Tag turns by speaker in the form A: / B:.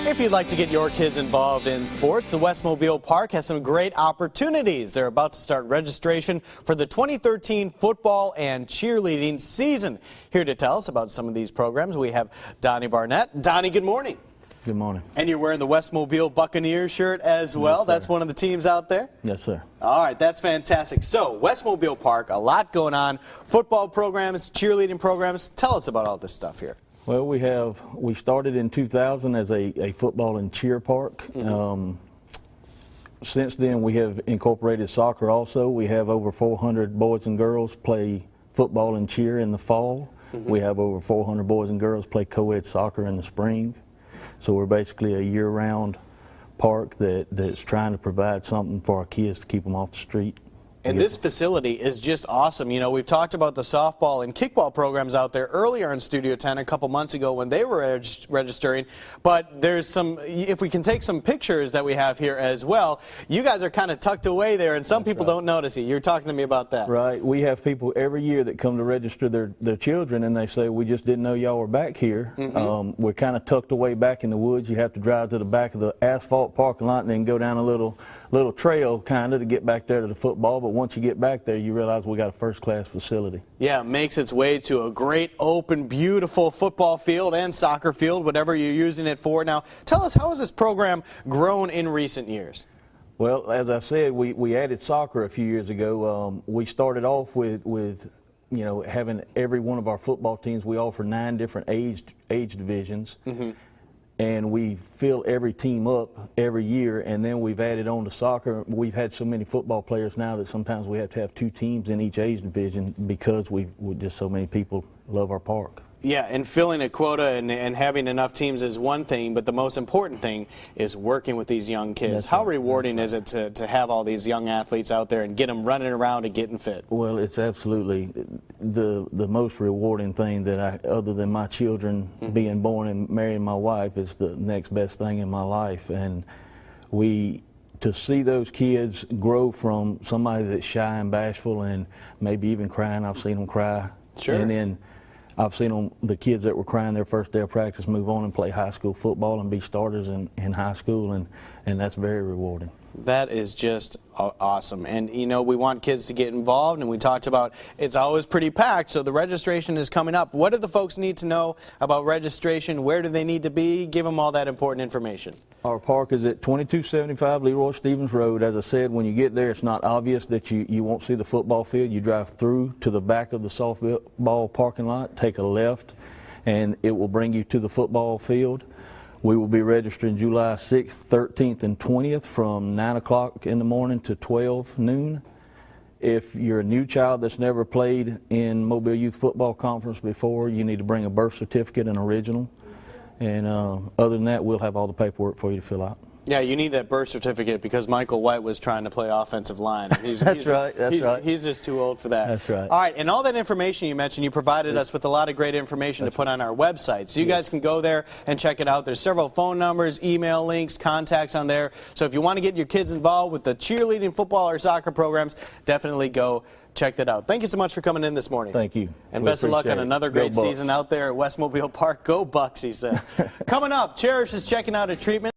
A: If you'd like to get your kids involved in sports, the Westmobile Park has some great opportunities. They're about to start registration for the 2013 football and cheerleading season. Here to tell us about some of these programs, we have Donnie Barnett. Donnie, good morning.
B: Good morning.
A: And you're wearing the Westmobile Buccaneers shirt as well.
B: Yes,
A: that's one of the teams out there?
B: Yes, sir.
A: All right, that's fantastic. So, Westmobile Park, a lot going on. Football programs, cheerleading programs. Tell us about all this stuff here.
B: Well, we started in 2000 as a football and cheer park. Since then, we have incorporated soccer also. We have over 400 boys and girls play football and cheer in the fall. We have over 400 boys and girls play co-ed soccer in the spring. So we're basically a year-round park that's trying to provide something for our kids to keep them off the street.
A: And this facility is just awesome. You know, we've talked about the softball and kickball programs out there earlier in Studio 10 a couple months ago when they were registering. But there's some, if we can take some pictures that we have here as well, you guys are kind of tucked away there and some people don't notice you. You're talking to me about that.
B: Right. We have people every year that come to register their children and they say, we just didn't know y'all were back here. We're kind of tucked away back in the woods. You have to drive to the back of the asphalt parking lot and then go down a little trail kind of to get back there to the football. But once you get back there, you realize we got a first-class facility. Yeah,
A: it makes its way to a great, open, beautiful football field and soccer field, whatever you're using it for. Now, tell us, how has this program grown in recent years?
B: Well, as I said, we added soccer a few years ago. We started off with you know, having every one of our football teams. We offer 9 different age divisions. And we fill every team up every year, and then we've added on to soccer. We've had so many football players now that sometimes we have to have 2 teams in each age division because we just so many people love our park.
A: Yeah, and filling a quota and having enough teams is one thing, but the most important thing is working with these young kids.
B: That's
A: How
B: right.
A: rewarding is it to have all these young athletes out there and get them running around and getting fit?
B: Well, it's absolutely the most rewarding thing that other than my children being born and marrying my wife, is the next best thing in my life. And to see those kids grow from somebody that's shy and bashful and maybe even crying. I've seen them cry.
A: Sure.
B: And then I've seen the kids that were crying their first day of practice move on and play high school football and be starters in high school, and that's very rewarding.
A: That is just awesome. And, you know, we want kids to get involved, and we talked about it's always pretty packed, so the registration is coming up. What do the folks need to know about registration? Where do they need to be? Give them all that important information. Our
B: park is at 2275 Leroy Stevens Road. As I said, when you get there, it's not obvious that you won't see the football field. You drive through to the back of the softball parking lot, take a left, and it will bring you to the football field. We will be registering July 6th, 13th, and 20th from 9 o'clock in the morning to 12 noon. If you're a new child that's never played in Mobile Youth Football Conference before, you need to bring a birth certificate, an original. And other than that, we'll have all the paperwork for you to fill out.
A: Yeah, you need that birth certificate because Michael White was trying to play offensive line.
B: That's right.
A: He's just too old for that.
B: That's right.
A: All right, and all that information you mentioned, you provided us with a lot of great information to put on our website. So you guys can go there and check it out. There's several phone numbers, email links, contacts on there. So if you want to get your kids involved with the cheerleading, football, or soccer programs, definitely go check that out. Thank you so much for coming in this morning.
B: Thank you.
A: And best of luck on another great season out there at Westmobile Park. Go Bucks, he says. Coming up, Cherish is checking out a treatment.